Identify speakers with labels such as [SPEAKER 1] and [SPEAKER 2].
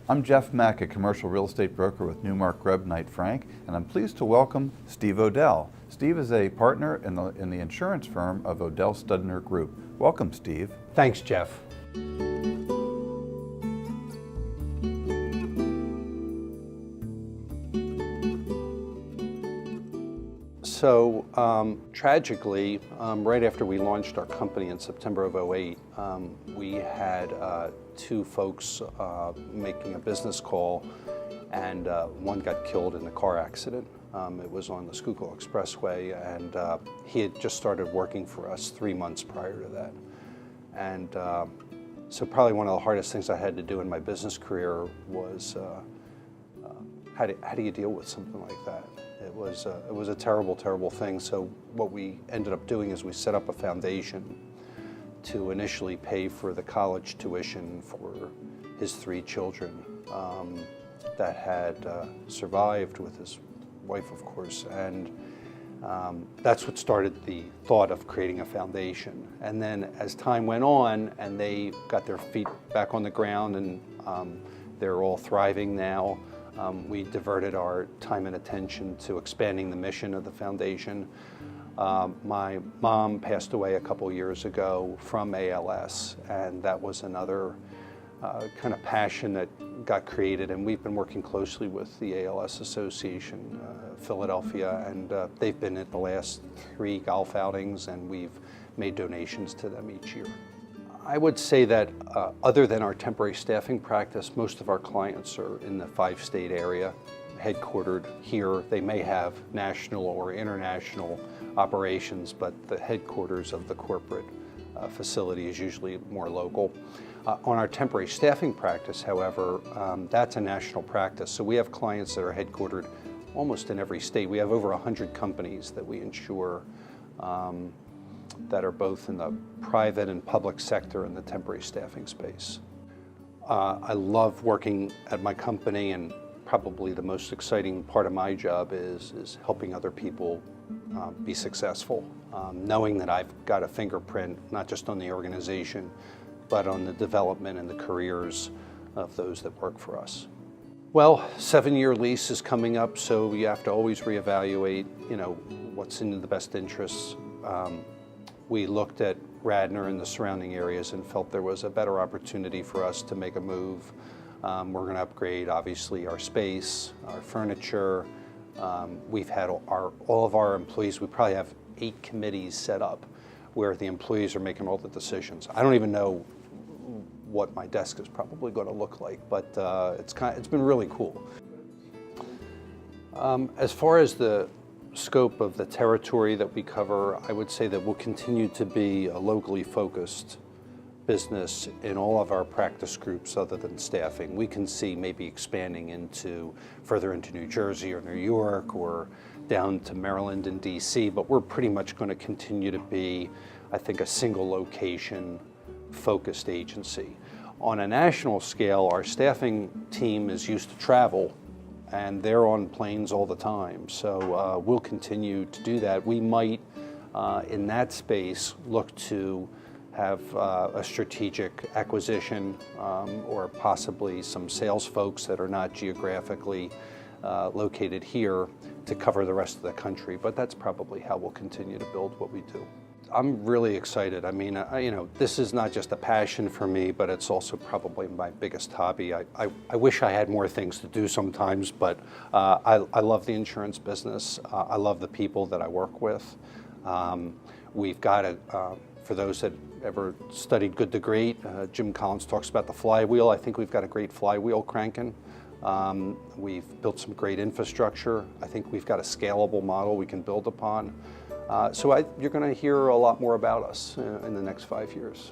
[SPEAKER 1] I'm Jeff Mack, a commercial real estate broker with Newmark Grubb Knight Frank, and I'm pleased to welcome Steve Odell. Steve is a partner in the insurance firm of Odell Studner Group. Welcome, Steve.
[SPEAKER 2] Thanks, Jeff. So tragically, right after we launched our company in September of '08, we had two folks making a business call, and one got killed in a car accident. It was on the Schuylkill Expressway, and he had just started working for us 3 months prior to that. And so probably one of the hardest things I had to do in my business career was how do you deal with something like that? It was a terrible, terrible thing. So what we ended up doing is we set up a foundation to initially pay for the college tuition for his 3 children that had survived, with his wife, of course. And that's what started the thought of creating a foundation. And then as time went on and they got their feet back on the ground and they're all thriving now, we diverted our time and attention to expanding the mission of the foundation. My mom passed away a couple years ago from ALS, and that was another kind of passion that got created, and we've been working closely with the ALS Association, Philadelphia, and they've been at the last 3 golf outings, and we've made donations to them each year. I would say that other than our temporary staffing practice, most of our clients are in the 5-state area, headquartered here. They may have national or international operations, but the headquarters of the corporate facility is usually more local. On our temporary staffing practice, however, that's a national practice. So we have clients that are headquartered almost in every state. We have over 100 companies that we insure that are both in the private and public sector in the temporary staffing space. I love working at my company, and probably the most exciting part of my job is helping other people be successful, knowing that I've got a fingerprint not just on the organization, but on the development and the careers of those that work for us. Well, 7-year lease is coming up, so you have to always reevaluate, what's in the best interests. We looked at Radnor and the surrounding areas and felt there was a better opportunity for us to make a move. We're going to upgrade, obviously, our space, our furniture. We've had all of our employees, we probably have 8 committees set up where the employees are making all the decisions. I don't even know what my desk is probably going to look like, but it's been really cool. As far as the scope of the territory that we cover, I would say that we'll continue to be a locally focused business in all of our practice groups other than staffing. We can see maybe expanding further into New Jersey or New York or down to Maryland and DC, but we're pretty much going to continue to be, I think, a single location focused agency. On a national scale, our staffing team is used to travel, and they're on planes all the time. So we'll continue to do that. We might, in that space, look to have a strategic acquisition or possibly some sales folks that are not geographically located here to cover the rest of the country. But that's probably how we'll continue to build what we do. I'm really excited. I mean, this is not just a passion for me, but it's also probably my biggest hobby. I wish I had more things to do sometimes, but I love the insurance business. I love the people that I work with. We've got for those that ever studied Good to Great, Jim Collins talks about the flywheel. I think we've got a great flywheel cranking. We've built some great infrastructure. I think we've got a scalable model we can build upon. So you're going to hear a lot more about us in the next 5 years.